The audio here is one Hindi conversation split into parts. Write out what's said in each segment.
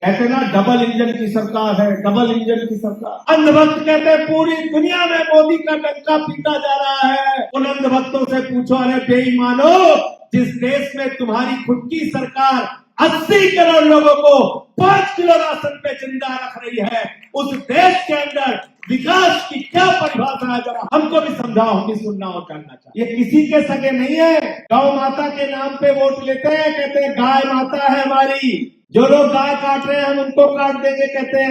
कहते ना डबल इंजन की सरकार है, डबल इंजन की सरकार। अंधभक्त कहते पूरी दुनिया में मोदी का डंका पीटा जा रहा है। उन अंधभक्तों से पूछो, अरे बेईमानो, जिस देश में तुम्हारी खुद की सरकार 80 करोड़ लोगों को 5 किलो राशन पे जिंदा रख रही है, उस देश के अंदर विकास की क्या परिभाषा है? जरा हमको भी समझाओ, हम भी सुनना और जानना चाहिए। ये किसी के सगे नहीं है। गौ माता के नाम पे वोट लेते हैं, कहते हैं गाय माता है हमारी। जो लोग गाय काट रहे हैं हम उनको काट देंगे, कहते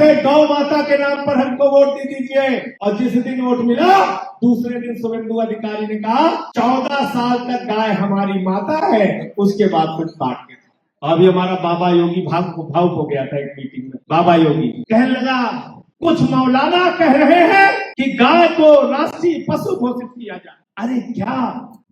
हैं गौ माता के नाम पर हमको वोट दे दीजिए। और जिस दिन वोट मिला, दूसरे दिन शुभेंदु अधिकारी ने कहा 14 साल तक गाय हमारी माता है, उसके बाद कुछ काट के। अभी हमारा बाबा योगी भावुक हो गया था एक मीटिंग में। बाबा योगी कहने लगा, कुछ मौलाना कह रहे हैं कि गाय को राष्ट्रीय पशु घोषित किया जाए। अरे क्या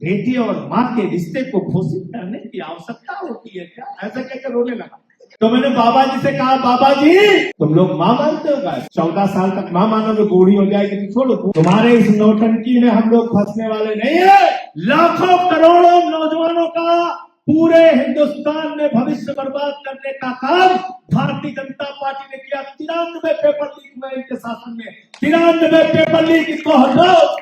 बेटे और माँ के रिश्ते को घोषित करने की आवश्यकता होती है क्या? ऐसा कहकर रोने लगा। तो मैंने बाबा जी से कहा, बाबा जी तुम लोग माँ मानते हो गाय? 14 साल तक माँ मानोगे, बूढ़ी हो जाएगी तो छोड़ो। तुम्हारे इस नौटंकी में हम लोग फंसने वाले नहीं है। लाखों करोड़ों नौजवानों का पूरे हिंदुस्तान में भविष्य बर्बाद करने का काम भारतीय जनता पार्टी ने किया। 93 पेपर लीक में इनके शासन में, 93 पेपर लीक। इसको हटाओ।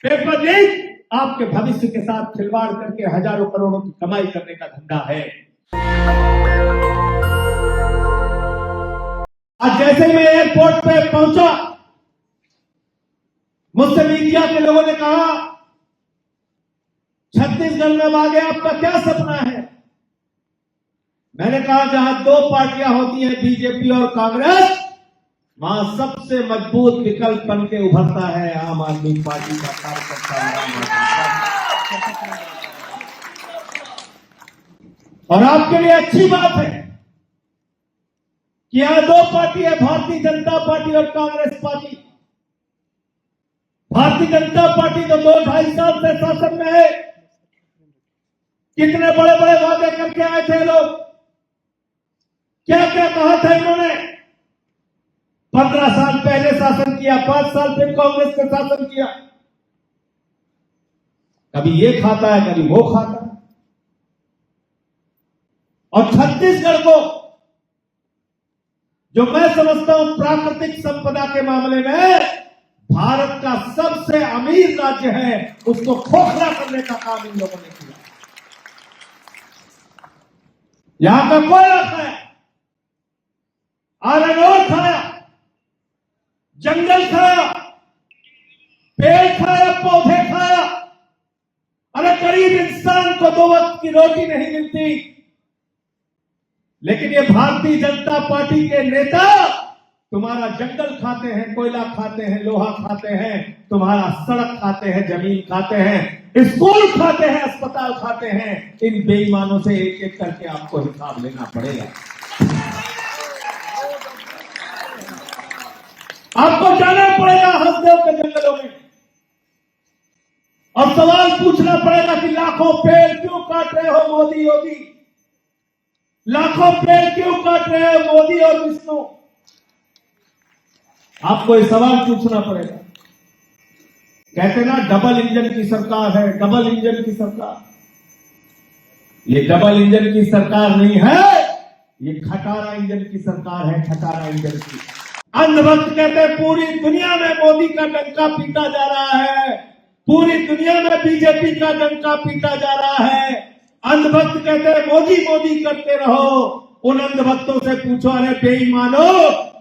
पेपर लीक आपके भविष्य के साथ खिलवाड़ करके हजारों करोड़ों की कमाई करने का धंधा है। आज जैसे मैं एयरपोर्ट पे पहुंचा, मुझसे मीडिया के लोगों ने कहा, छत्तीसगढ़ में आगे आपका क्या सपना है? मैंने कहा, जहां 2 पार्टियां होती हैं, बीजेपी और कांग्रेस, वहां सबसे मजबूत विकल्प बन के उभरता है आम आदमी पार्टी का कार्यकर्ता। और आपके लिए अच्छी बात है कि यहां 2 पार्टी है, भारतीय जनता पार्टी और कांग्रेस पार्टी। भारतीय जनता पार्टी तो 2-2.5 साल से शासन में है। कितने बड़े बड़े वादे करके आए थे लोग, क्या क्या कहा था इन्होंने? 15 साल पहले शासन किया, 5 साल फिर कांग्रेस का शासन किया। कभी ये खाता है, कभी वो खाता है। और छत्तीसगढ़ को, जो मैं समझता हूं प्राकृतिक संपदा के मामले में भारत का सबसे अमीर राज्य है, उसको खोखला करने का काम इन लोगों ने किया। यहां का कोयला खाया, आयरन ओर खाया, जंगल खाया, पेड़ खाया, पौधे खाया। अरे गरीब इंसान को 2 वक्त की रोटी नहीं मिलती, लेकिन ये भारतीय जनता पार्टी के नेता तुम्हारा जंगल खाते हैं, कोयला खाते हैं, लोहा खाते हैं, तुम्हारा सड़क खाते हैं, जमीन खाते हैं, स्कूल खाते हैं, अस्पताल खाते हैं। इन बेईमानों से एक एक करके आपको हिसाब लेना पड़ेगा। आपको जाना पड़ेगा हसदेव के जंगलों में और सवाल पूछना पड़ेगा कि लाखों पेड़ क्यों काट रहे हो मोदी योगी? लाखों पेड़ क्यों काट रहे हो मोदी और विष्णु? आपको ये सवाल पूछना पड़ेगा। कहते ना डबल इंजन की सरकार है, डबल इंजन की सरकार। ये डबल इंजन की सरकार नहीं है, ये खटारा इंजन की सरकार है, खटारा इंजन की। अंधभक्त कहते पूरी दुनिया में मोदी का डंका पीटा जा रहा है, पूरी दुनिया में बीजेपी का डंका पीटा जा रहा है। अंधभक्त कहते मोदी मोदी करते रहो। उन अंधभक्तों से पूछो, अरे बेईमानो,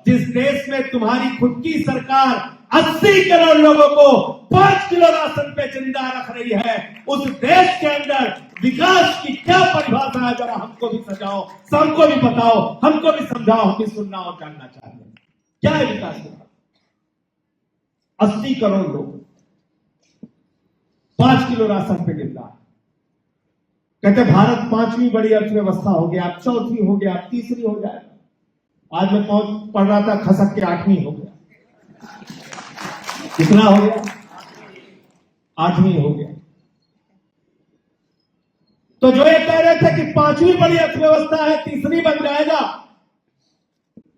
जिस देश में तुम्हारी खुद की सरकार 80 करोड़ लोगों को 5 किलो राशन पे जिंदा रख रही है, उस देश के अंदर विकास की क्या परिभाषा है? जरा हमको भी समझाओ, सबको भी बताओ, हमको भी समझाओ, हम भी सुनना और जानना चाहते हैं। क्या है विकास की बात? 80 करोड़ लोग 5 किलो राशन पे जिंदा है। कहते भारत 5वीं बड़ी अर्थव्यवस्था हो गया, अब 4थी हो गया, अब 3री हो जाएगा। आज मैं पढ़ रहा था, खसक के 8वीं हो गया। कितना हो गया? 8वीं हो गया। तो जो ये कह रहे थे कि 5वीं बड़ी अर्थव्यवस्था है, 3री बन जाएगा,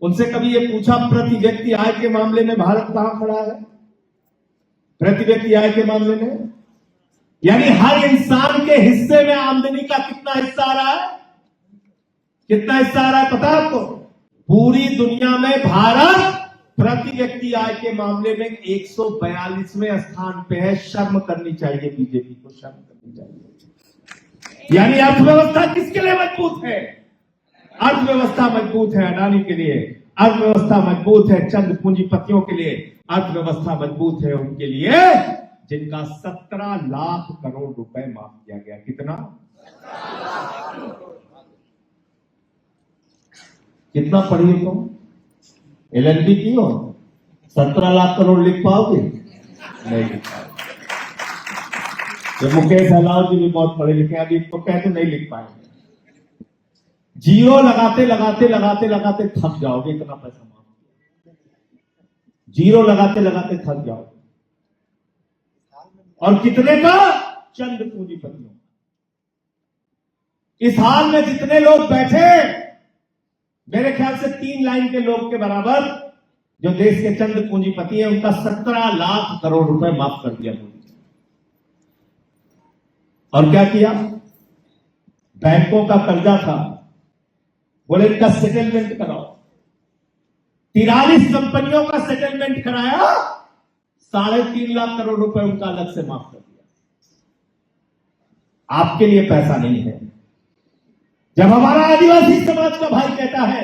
उनसे कभी ये पूछा प्रति व्यक्ति आय के मामले में भारत कहां खड़ा है? प्रति व्यक्ति आय के मामले में, यानी हर इंसान के हिस्से में आमदनी का कितना हिस्सा आ रहा है? कितना हिस्सा आ रहा है पता आपको? पूरी दुनिया में भारत प्रति व्यक्ति आय के मामले में 142वें स्थान पे है। शर्म करनी चाहिए बीजेपी को, शर्म करनी चाहिए। यानी अर्थव्यवस्था किसके लिए मजबूत है? अर्थव्यवस्था मजबूत है अडानी के लिए, अर्थव्यवस्था मजबूत है चंद पूंजीपतियों के लिए, अर्थव्यवस्था मजबूत है उनके लिए जिनका 17 लाख करोड़ रुपए माफ किया गया। कितना? कितना पढ़िए तुम? LLB की हो? 17 लाख करोड़ लिख पाओगे? नहीं लिख पाओगे। मुकेश अलाव जी भी बहुत पढ़े लिखे, अभी तो कहते नहीं लिख पाएंगे। जीरो लगाते लगाते लगाते लगाते थक जाओगे, इतना पैसा माफ किया। जीरो लगाते लगाते थक जाओगे। और कितने का? चंद पूंजीपतियों। इस हाल में जितने लोग बैठे, मेरे ख्याल से 3 लाइन के लोग के बराबर जो देश के चंद पूंजीपति हैं, उनका 17 लाख करोड़ रुपए माफ कर दिया मोदी। और क्या किया? बैंकों का कर्जा था, बोले इनका सेटलमेंट कराओ। 43 कंपनियों का सेटलमेंट कराया, 3.5 लाख करोड़ रुपए उनका अलग से माफ कर दिया। आपके लिए पैसा नहीं है। जब हमारा आदिवासी समाज का भाई कहता है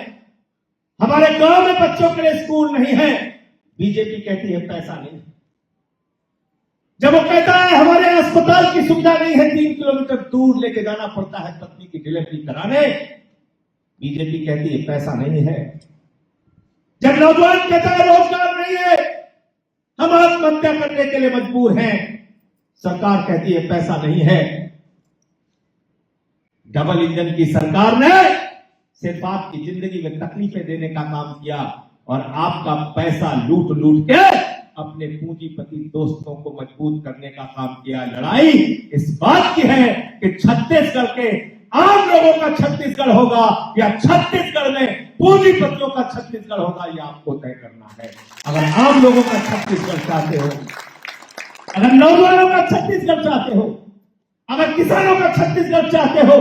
हमारे गांव में बच्चों के लिए स्कूल नहीं है, बीजेपी कहती है पैसा नहीं है। जब वो कहता है हमारे अस्पताल की सुविधा नहीं है, 3 किलोमीटर दूर लेके जाना पड़ता है पत्नी की डिलीवरी कराने, बीजेपी कहती है पैसा नहीं है। जब नौजवान कहता है रोजगार नहीं है, हम आत्महत्या करने के लिए मजबूर हैं, सरकार कहती है पैसा नहीं है। डबल इंजन की सरकार ने सिर्फ आपकी जिंदगी में तकलीफें देने का काम किया और आपका पैसा लूट लूट के अपने पूंजीपति दोस्तों को मजबूत करने का काम किया। लड़ाई इस बात की है कि छत्तीसगढ़ के आम लोगों का छत्तीसगढ़ होगा या छत्तीसगढ़ में पूंजीपतियों का छत्तीसगढ़ होगा, यह आपको तय करना है। अगर आम लोगों का छत्तीसगढ़ चाहते हो, अगर नौजवानों का छत्तीसगढ़ चाहते हो, अगर किसानों का छत्तीसगढ़ चाहते हो,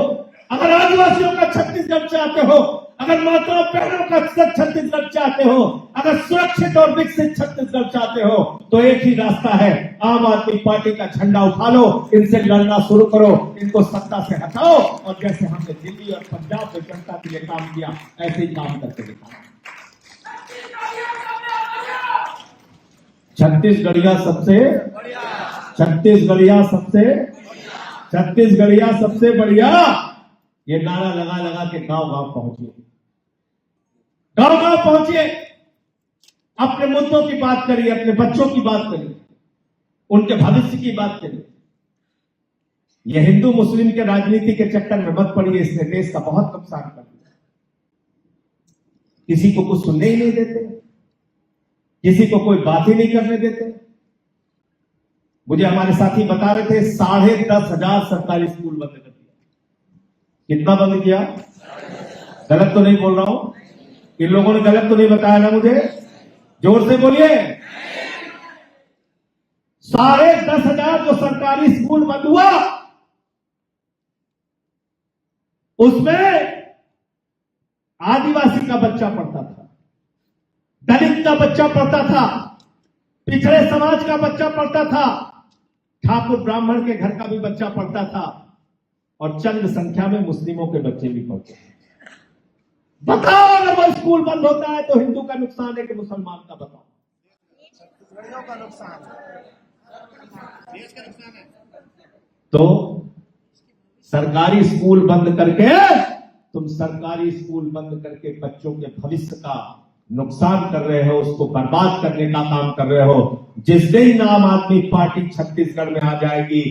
अगर आदिवासियों का छत्तीसगढ़ चाहते हो, अगर माताओं बहनों का छत्तीसगढ़ चाहते हो, अगर सुरक्षित और विकसित छत्तीसगढ़ चाहते हो, तो एक ही रास्ता है, आम आदमी पार्टी का झंडा उठा लो, इनसे लड़ना शुरू करो, इनको सत्ता से हटाओ और जैसे हमने दिल्ली और पंजाब में जनता के लिए काम किया ऐसे ही काम करके दिखाओ। छत्तीसगढ़िया सबसे बढ़िया, ये नारा लगा लगा के गांव गांव पहुंचिए, अपने मुद्दों की बात करिए, अपने बच्चों की बात करिए, उनके भविष्य की बात करिए। ये हिंदू मुस्लिम के राजनीति के चक्कर में मत पड़िए, इसने देश का बहुत नुकसान कर दिया। किसी को कुछ सुनने ही नहीं देते, किसी को कोई बात ही नहीं करने देते। मुझे हमारे साथी बता रहे थे 10,500 सरकारी स्कूल बंद कर दिया। कितना बंद किया? गलत तो नहीं बोल रहा हूं? इन लोगों ने गलत तो नहीं बताया ना मुझे? जोर से बोलिए। 10,500 जो सरकारी स्कूल बंद हुआ, उसमें आदिवासी का बच्चा पढ़ता था, दलित का बच्चा पढ़ता था, पिछड़े समाज का बच्चा पढ़ता था, ठाकुर ब्राह्मण के घर का भी बच्चा पढ़ता था और चंद संख्या में मुस्लिमों के बच्चे भी पढ़ते थे। बताओ, अगर वो स्कूल बंद होता है तो हिंदू का नुकसान है कि मुसलमान का? बताओ। छत्तीसगढ़ियों का नुकसान है, देश का नुकसान है। तो सरकारी स्कूल बंद करके, तुम सरकारी स्कूल बंद करके बच्चों के भविष्य का नुकसान कर रहे हो, उसको बर्बाद करने का काम कर रहे हो। जिस दिन आम आदमी पार्टी छत्तीसगढ़ में आ जाएगी,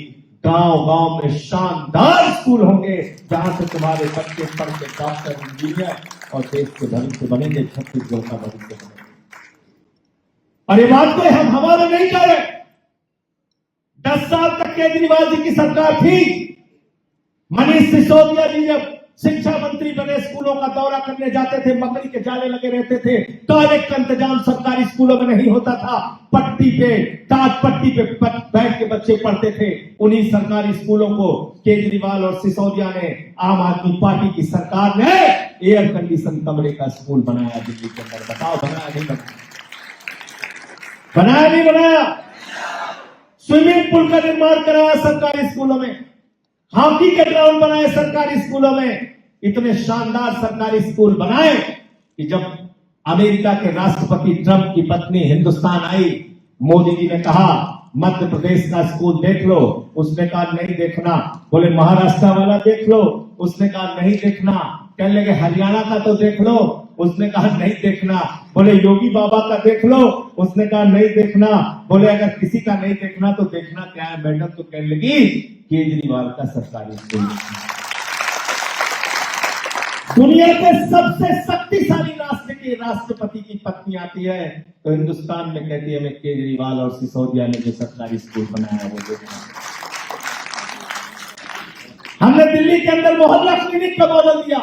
गांव गांव में शानदार स्कूल होंगे जहां से तुम्हारे बच्चे पढ़ के डॉक्टर, इंजीनियर और देश के भविष्य बनेंगे, छत्तीसगढ़ का भविष्य बनेंगे। और ये बात कोई हम हवा में नहीं कह रहे। 10 साल तक केजरीवाल जी की सरकार थी। मनीष सिसोदिया जी जब शिक्षा मंत्री बने, स्कूलों का दौरा करने जाते थे, मकड़ी के जाले लगे रहते थे, टॉयलेट का इंतजाम सरकारी स्कूलों में नहीं होता था, पट्टी पे, ताज पट्टी पे बैठ के बच्चे पढ़ते थे। उन्हीं सरकारी स्कूलों को केजरीवाल और सिसोदिया ने, आम आदमी पार्टी की सरकार ने एयर कंडीशन कमरे का स्कूल बनाया दिल्ली के अंदर। बताओ बनाया नहीं बनाया? बनाया नहीं बनाया? स्विमिंग पूल का निर्माण कराया सरकारी स्कूलों में, हॉकी के ग्राउंड बनाए सरकारी स्कूलों में। इतने शानदार सरकारी स्कूल बनाए कि जब अमेरिका के राष्ट्रपति ट्रंप की पत्नी हिंदुस्तान आई, मोदी जी ने कहा मध्य प्रदेश का स्कूल देख लो, उसने कहा नहीं देखना। बोले महाराष्ट्र वाला देख लो, उसने कहा नहीं देखना। कहने लगे हरियाणा का तो देख लो, उसने कहा नहीं देखना। बोले योगी बाबा का देख लो, उसने कहा नहीं देखना। बोले अगर किसी का नहीं देखना तो देखना क्या है मैडम? तो कहने लगी केजरीवाल का सरकारी स्कूल। दुनिया के सबसे शक्तिशाली राष्ट्र के राष्ट्रपति की पत्नी आती है तो हिंदुस्तान में कहती है मैं केजरीवाल और सिसोदिया ने जो सरकारी स्कूल बनाया वो देखना। हमने दिल्ली के अंदर मोहल्ला क्लिनिक का मॉडल दिया।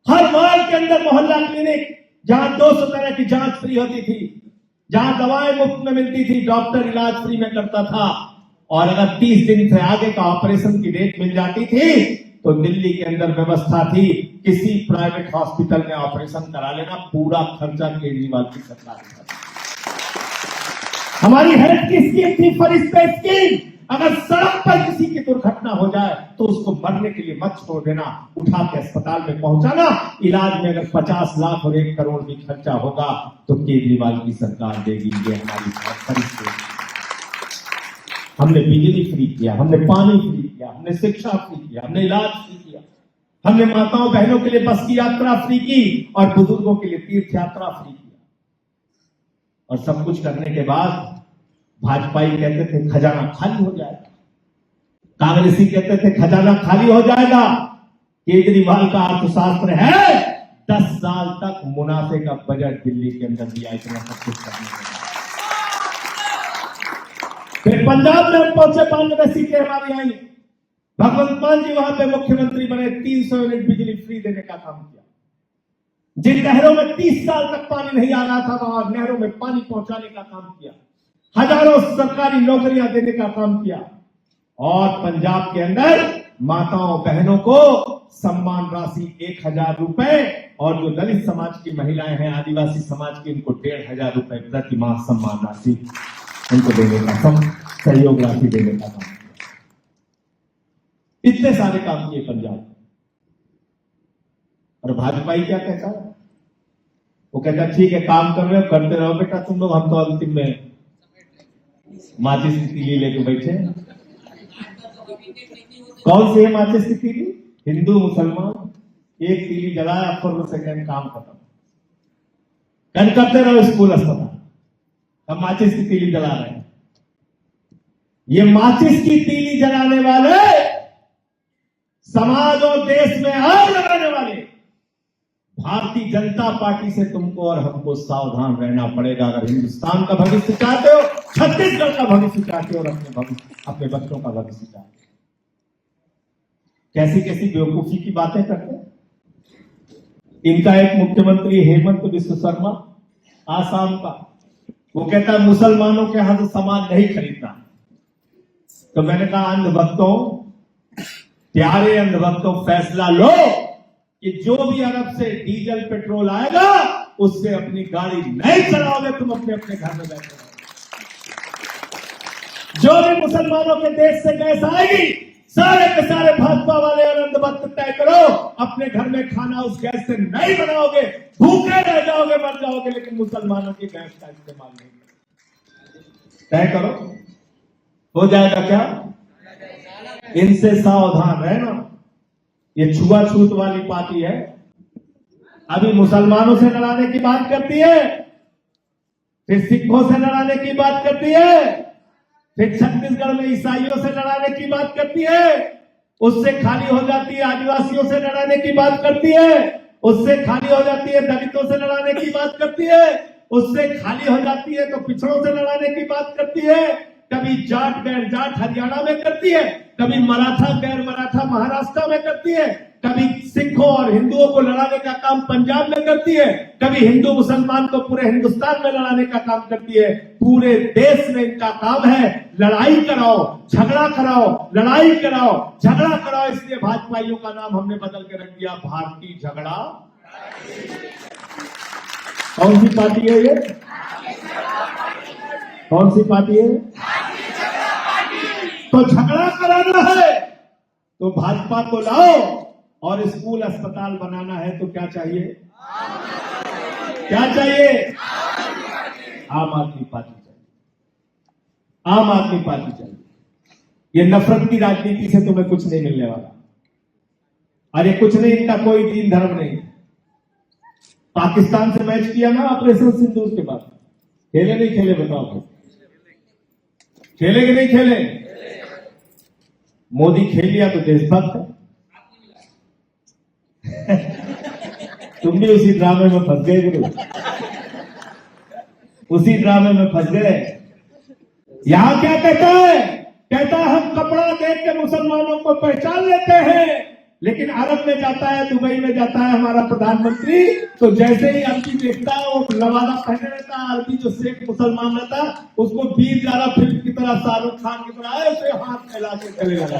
हर वार्ड के अंदर मोहल्ला क्लिनिक, जहां 200 तरह की जांच फ्री होती थी, जहां दवाएं मुफ्त में मिलती थी, डॉक्टर इलाज फ्री में करता था। और अगर 30 दिन से आगे का ऑपरेशन की डेट मिल जाती थी तो दिल्ली के अंदर व्यवस्था थी किसी प्राइवेट हॉस्पिटल में ऑपरेशन करा लेना, पूरा खर्चा केजरीवाल की सरकार का। हमारी हेल्थ की स्कीम थी फरिश्त स्कीम। अगर सड़क पर किसी की दुर्घटना हो जाए तो उसको मरने के लिए मत छोड़ देना, उठा के अस्पताल में पहुंचाना। इलाज में अगर 50 लाख और 1 करोड़ भी खर्चा होगा तो केजरीवाल की सरकार देगी। ये हमारी फरिश्त। हमने बिजली फ्री किया, हमने पानी फ्री किया, हमने शिक्षा फ्री किया, हमने इलाज फ्री किया, हमने माताओं बहनों के लिए बस की यात्रा फ्री की और बुजुर्गों के लिए तीर्थ यात्रा फ्री किया। और सब कुछ करने के बाद भाजपाई कहते थे खजाना खाली हो जाएगा, कांग्रेसी कहते थे खजाना खाली हो जाएगा। केजरीवाल का अर्थशास्त्र है 10 साल तक मुनाफे का बजट दिल्ली के अंदर दिया, इतना सब कुछ करने के बाद। फिर पंजाब में हम पहुंचे, 92 सीटें हमारी आई। भगवंत मान जी वहां पे मुख्यमंत्री बने, 300 यूनिट बिजली फ्री देने का काम किया। जिन नहरों में 30 साल तक पानी नहीं आ रहा था वहां नहरों में पानी पहुंचाने का काम किया। हजारों सरकारी नौकरियां देने का काम किया। और पंजाब के अंदर माताओं बहनों को सम्मान राशि 1000 रुपए, और जो दलित समाज की महिलाएं हैं, आदिवासी समाज की, उनको 1500 रुपए प्रति माह सम्मान राशि उनको देने का, सहयोग राशि देने का काम। इतने सारे काम किए पंजाब। और भाजपाई क्या कहता है? वो कहता ठीक है काम कर रहे हो, करते रहो बेटा तुम लोग, हम तो अंतिम में माचिस की तीली लेके बैठे। कौन सी है माचिस की तीली? हिंदू मुसलमान एक तीली जलाया, फुर्र सेकंड काम खत्म। कल करते रहो स्कूल अस्पताल, हम माचिस की तीली जला रहे हैं। ये माचिस की तीली जलाने वाले, समाज और देश में आग लगाने वाले भारतीय जनता पार्टी से तुमको और हमको सावधान रहना पड़ेगा। अगर हिंदुस्तान का भविष्य चाहते हो, छत्तीसगढ़ का भविष्य चाहते हो और अपने बच्चों का भविष्य चाहते हो। कैसी कैसी बेवकूफी की बातें करते हैं। इनका एक मुख्यमंत्री हेमंत बिस्व शर्मा आसाम का, वो कहता है मुसलमानों के यहां से सामान नहीं खरीदना। तो मैंने कहा अंधभक्तों, प्यारे अंधभक्तों, फैसला लो कि जो भी अरब से डीजल पेट्रोल आएगा उससे अपनी गाड़ी नहीं चलाओगे, तुम अपने अपने घर में बैठे रहो। जो भी मुसलमानों के देश से गैस आएगी, सारे के सारे भाजपा वाले और अंधभक्त तय करो, अपने घर में खाना उस गैस से नहीं बनाओगे, भूखे रह जाओगे, मर जाओगे, लेकिन मुसलमानों की गैस का इस्तेमाल नहीं करोगे। तय करो, हो जाएगा क्या? इनसे सावधान रहना। ये छुआछूत वाली पार्टी है। अभी मुसलमानों से लड़ाने की बात करती है, फिर सिखों से लड़ाने की बात करती है, फिर छत्तीसगढ़ में ईसाइयों से लड़ाने की बात करती है, उससे खाली हो जाती है आदिवासियों से लड़ाने की बात करती है, उससे खाली हो जाती है दलितों से लड़ाने की बात करती है, उससे खाली हो जाती है तो पिछड़ों से लड़ाने की बात करती है, कभी जाट गैर जाट हरियाणा में करती है, कभी मराठा गैर मराठा महाराष्ट्र में करती है, कभी सिखों और हिंदुओं को लड़ाने का काम पंजाब में करती है, कभी हिंदू मुसलमान को पूरे हिंदुस्तान में लड़ाने का काम करती है। पूरे देश में इनका काम है लड़ाई कराओ, झगड़ा कराओ, लड़ाई कराओ, झगड़ा कराओ। इसलिए भाजपाइयों का नाम हमने बदल के रख दिया भारतीय झगड़ा। कौन सी पार्टी है ये? कौन सी पार्टी है? तो झगड़ा कराना है तो भाजपा को लाओ, और स्कूल अस्पताल बनाना है तो क्या चाहिए? क्या चाहिए? आम आदमी पार्टी चाहिए। आम आदमी पार्टी चाहिए। ये नफरत की राजनीति से तुम्हें कुछ नहीं मिलने वाला। अरे कुछ नहीं, इनका कोई दीन धर्म नहीं। पाकिस्तान से मैच किया ना ऑपरेशन सिंदूर के बाद, खेले नहीं खेले बताओ? खेले कि नहीं खेले? मोदी खेल लिया तो देशभक्त है। तुम भी उसी ड्रामे में फंस गए गुरु, उसी ड्रामे में फंस गए। यहां क्या कहता है? कहता है हम कपड़ा देख के मुसलमानों को पहचान लेते हैं, लेकिन अरब में जाता है, दुबई में जाता है हमारा प्रधानमंत्री, तो जैसे ही अरबी देखता है वो लवादा पहने रहता है। अरबी जो शेख मुसलमान रहता उसको वीर जारा फिल्म की तरह, शाहरुख खान की तरह ऐसे हाथ फैला के चले लगा,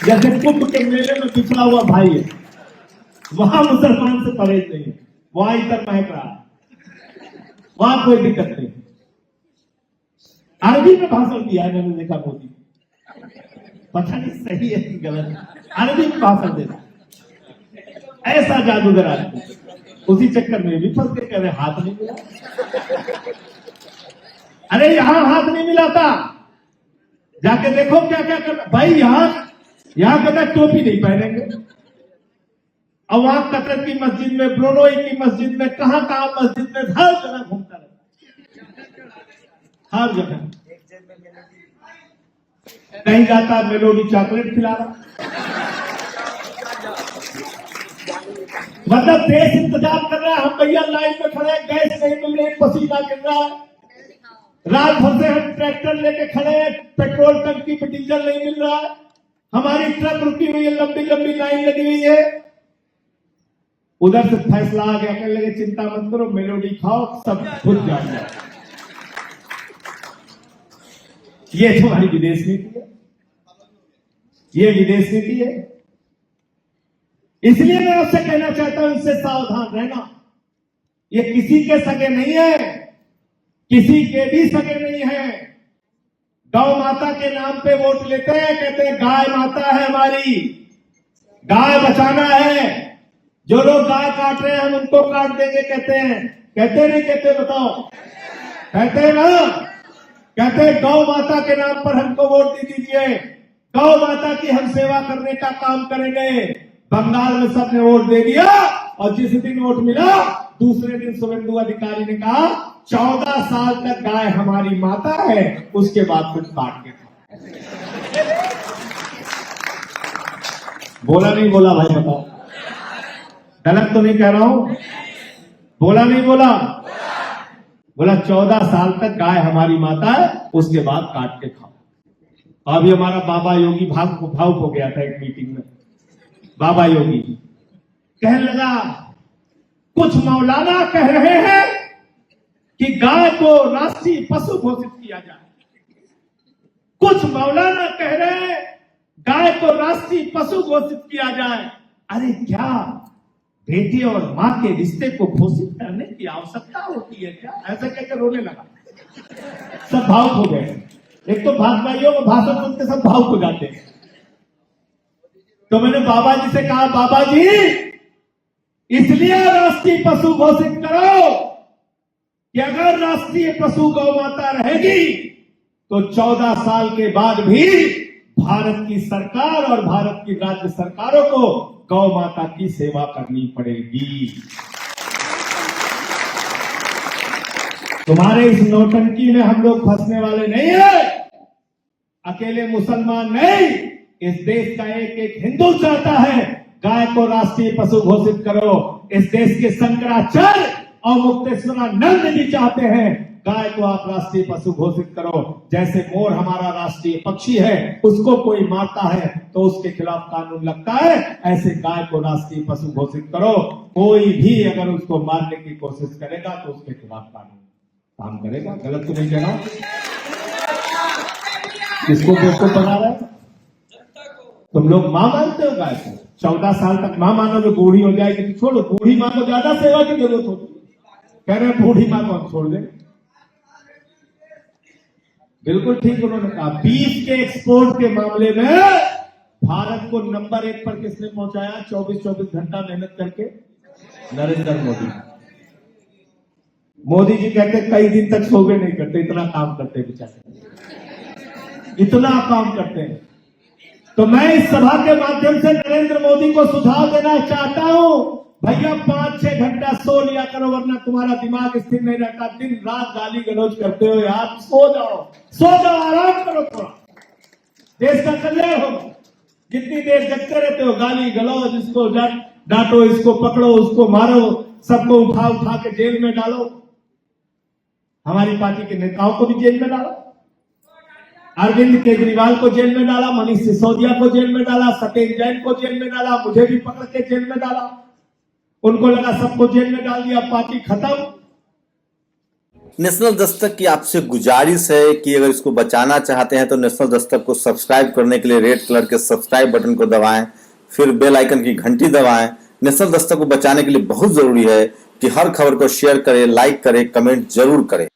जैसे कुंभ के मेले में बिछड़ा हुआ भाई है। वहां मुसलमान से परहेज नहीं है, वहां इधर महक रहा है, वहां कोई दिक्कत नहीं। अरबी में भाषण दिया है मैंने देखा मोदी, पता नहीं सही है कि गलत, अरबी में भाषण देता ऐसा जादूगर आदमी। उसी चक्कर में भी फंस के कह रहे हाथ नहीं मिला। अरे यहां हाथ नहीं मिला था, जाके देखो क्या क्या कर भाई। यहां कहता टोपी नहीं पहनेंगे, और वहां कतर की मस्जिद में, ब्रोनोई की मस्जिद में, कहां मस्जिद में, हर जगह घूमता रहता, हर जगह। कहीं जाता मेलोडी चॉकलेट खिला रहा। मतलब देश इंतजार कर रहा है, हम भैया लाइन में खड़े, गैस नहीं मिल रही, पसीना गिर रहा है, रात भर से हम ट्रैक्टर लेके खड़े हैं, पेट्रोल टंकी पे डीजल नहीं मिल रहा है, हमारी ट्रक रुकी हुई है, लंबी लंबी लाइन लगी हुई है। उधर से फैसला आ गया, कहने लगे चिंता मत करो, मेलोडी खाओ, सब खुद जाएगा। ये तुम्हारी विदेश नीति है, ये विदेश नीति है। इसलिए मैं आपसे कहना चाहता हूं, इससे सावधान रहना। ये किसी के सगे नहीं है, किसी के भी सगे नहीं है। गौ माता के नाम पे वोट लेते हैं, कहते हैं गाय माता है हमारी, गाय बचाना है। जो लोग गाय काट रहे हैं हम उनको काट देंगे कहते हैं, कहते नहीं कहते? बताओ, कहते हैं ना? कहते हैं गौ माता के नाम पर हमको वोट दे दीजिए, गौ माता की हम सेवा करने का काम करेंगे। बंगाल में सबने वोट दे दिया, और जिस दिन वोट मिला दूसरे दिन शुभेंदु अधिकारी ने कहा 14 साल तक गाय हमारी माता है, उसके बाद फिर काट के था। बोला नहीं बोला भाई? बताओ, गलत तो नहीं कह रहा हूं? बोला नहीं बोला? बोला 14 साल तक गाय हमारी माता है, उसके बाद काट के खाओ। अभी हमारा बाबा योगी भावुक हो गया था एक मीटिंग में। बाबा योगी कहने लगा, कुछ मौलाना कह रहे हैं कि गाय को राष्ट्रीय पशु घोषित किया जाए। कुछ मौलाना कह रहे हैं गाय को राष्ट्रीय पशु घोषित किया जाए। अरे क्या बेटी और मां के रिश्ते को घोषित करने की आवश्यकता होती है क्या? ऐसा कहकर रोने लगा, सब भावुक हो गए। एक तो भाजपाइयों को भाषण सुनते सब भावुक हो जाते हैं। तो मैंने बाबा जी से कहा, बाबा जी इसलिए राष्ट्रीय पशु घोषित करो कि अगर राष्ट्रीय पशु गौ माता रहेगी तो 14 साल के बाद भी भारत की सरकार और भारत की राज्य सरकारों को गौ माता की सेवा करनी पड़ेगी। तुम्हारे इस नौटंकी में हम लोग फंसने वाले नहीं है, अकेले मुसलमान नहीं, इस देश का एक एक हिंदू चाहता है गाय को राष्ट्रीय पशु घोषित करो। इस देश के शंकराचार्य और मुक्तेश्वरानंद भी चाहते हैं गाय को आप राष्ट्रीय पशु घोषित करो। जैसे मोर हमारा राष्ट्रीय पक्षी है, उसको कोई मारता है तो उसके खिलाफ कानून लगता है, ऐसे गाय को राष्ट्रीय पशु घोषित करो। कोई भी अगर उसको मारने की कोशिश करेगा तो उसके खिलाफ कानून काम करेगा। गलत तो नहीं कहना? किसको बेवकूफ बना रहा है? तुम लोग मां मानते हो गाय को? 14 साल तक मां मानोगे, बूढ़ी हो जाएगी तो छोड़ो। बूढ़ी मां को ज्यादा सेवा की जरूरत होती है। कह रहे बूढ़ी मां को हम छोड़ दें। बिल्कुल ठीक उन्होंने कहा। बीफ के एक्सपोर्ट के मामले में भारत को नंबर 1 पर किसने पहुंचाया 24-24 घंटा मेहनत करके? नरेंद्र मोदी। मोदी जी कहते कई दिन तक सो भी नहीं करते, इतना काम करते बेचारे, इतना काम करते हैं। तो मैं इस सभा के माध्यम से नरेंद्र मोदी को सुझाव देना चाहता हूं, भैया 5-6 घंटा सो लिया करो, वरना तुम्हारा दिमाग स्थिर नहीं रहता। दिन रात गाली गलौज करते हो यार, सो जाओ, आराम करो थोड़ा, देश का कल्याण होगा। जितनी देर जगते रहते हो गाली गलौज, इसको डांटो, इसको पकड़ो, उसको मारो, सबको उठा के जेल में डालो। हमारी पार्टी के नेताओं को भी जेल में डालो, अरविंद केजरीवाल को जेल में डाला, मनीष सिसोदिया को जेल में डाला, सत्येंद्र जैन को जेल में डाला, मुझे भी पकड़ के जेल में डाला। उनको लगा सबको जेल में डाल दिया, पार्टी खत्म। नेशनल दस्तक की आपसे गुजारिश है कि अगर इसको बचाना चाहते हैं तो नेशनल दस्तक को सब्सक्राइब करने के लिए रेड कलर के सब्सक्राइब बटन को दबाएं, फिर बेल आइकन की घंटी दबाएं। नेशनल दस्तक को बचाने के लिए बहुत जरूरी है कि हर खबर को शेयर करें, लाइक करें, कमेंट जरूर करें।